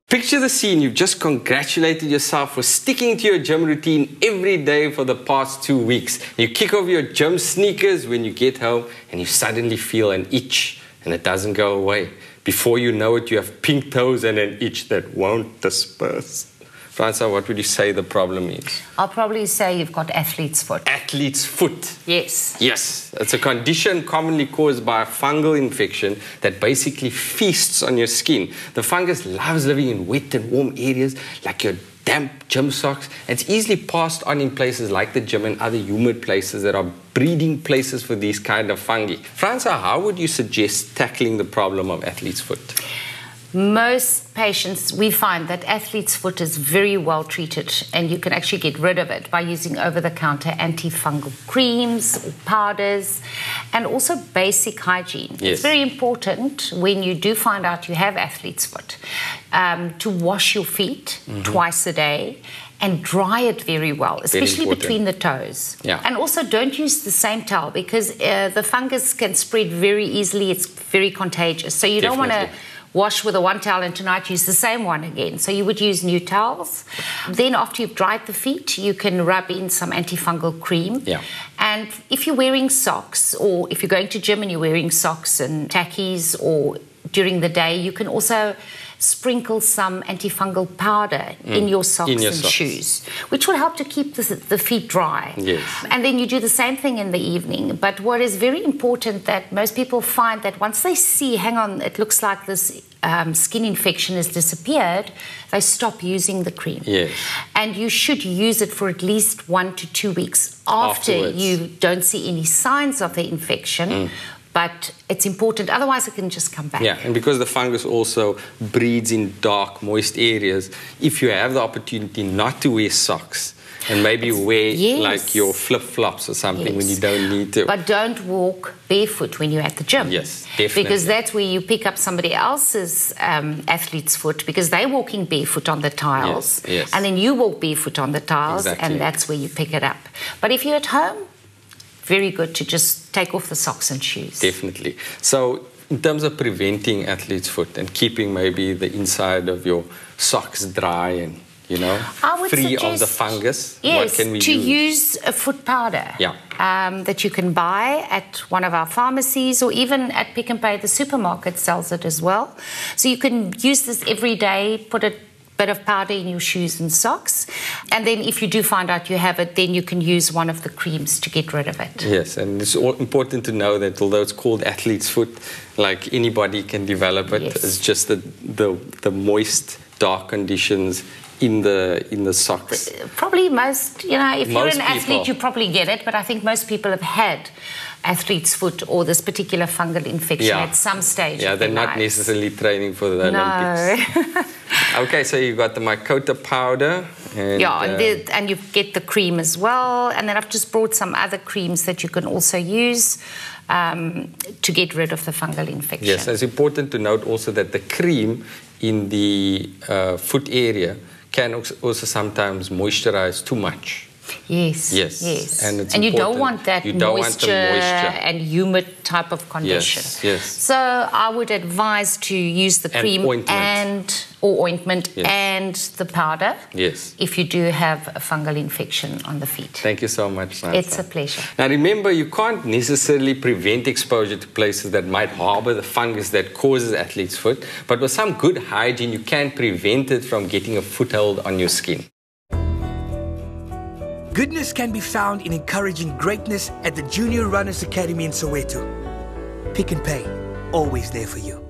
Picture the scene. You've just congratulated yourself for sticking to your gym routine every day for the past 2 weeks. You kick off your gym sneakers when you get home and you suddenly feel an itch and it doesn't go away. Before you know it, you have pink toes and an itch that won't disperse. Fransa, what would you say the problem is? I'll probably say you've got athlete's foot. Athlete's foot? Yes. Yes. It's a condition commonly caused by a fungal infection that basically feasts on your skin. The fungus loves living in wet and warm areas like your damp gym socks. It's easily passed on in places like the gym and other humid places that are breeding places for these kind of fungi. Fransa, how would you suggest tackling the problem of athlete's foot? Most patients, we find that athlete's foot is very well treated and you can actually get rid of it by using over-the-counter antifungal creams or powders and also basic hygiene. Yes. It's very important when you do find out you have athlete's foot to wash your feet twice a day and dry it very well, especially between the toes. Yeah. And also don't use the same towel because the fungus can spread very easily. It's very contagious. So you don't want to wash with one towel and tonight use the same one again. So you would use new towels. Then after you've dried the feet, you can rub in some antifungal cream. Yeah. And if you're wearing socks or if you're going to gym and you're wearing socks and tackies or during the day, you can also sprinkle some antifungal powder in your socks and shoes, which will help to keep the feet dry. Yes. And then you do the same thing in the evening. But what is very important that most people find that once they see, hang on, it looks like this skin infection has disappeared, they stop using the cream. Yes. And you should use it for at least 1 to 2 weeks afterwards. You don't see any signs of the infection. But it's important, otherwise it can just come back. Yeah, and because the fungus also breeds in dark, moist areas, if you have the opportunity not to wear socks and maybe wear like your flip-flops or something when you don't need to. But don't walk barefoot when you're at the gym. Yes, definitely. Because that's where you pick up somebody else's athlete's foot because they're walking barefoot on the tiles. Yes. And then you walk barefoot on the tiles and that's where you pick it up. But if you're at home, very good to just take off the socks and shoes. Definitely. So in terms of preventing athlete's foot and keeping maybe the inside of your socks dry and, you know, free of the fungus, what can we use a foot powder that you can buy at one of our pharmacies or even at Pick n Pay, the supermarket sells it as well. So you can use this every day, put a bit of powder in your shoes and socks. And then if you do find out you have it, then you can use one of the creams to get rid of it. Yes, and it's important to know that although it's called athlete's foot, like anybody can develop it. It's just the moist, dark conditions in the socks. Probably most, you know, if you're an athlete, you probably get it, but I think most people have had athlete's foot or this particular fungal infection at some stage. Yeah, they're not necessarily training for the Olympics. Okay, so you've got the Mycota powder. And, and you get the cream as well. And then I've just brought some other creams that you can also use to get rid of the fungal infection. Yes, it's important to note also that the cream in the foot area can also sometimes moisturize too much. Yes. And you don't want that moisture and humid type of condition. So I would advise to use the cream or ointment and the powder if you do have a fungal infection on the feet. Thank you so much, Fransa. It's a pleasure. Now remember, you can't necessarily prevent exposure to places that might harbor the fungus that causes athlete's foot, but with some good hygiene you can prevent it from getting a foothold on your skin. Goodness can be found in encouraging greatness at the Junior Runners Academy in Soweto. Pick n Pay, always there for you.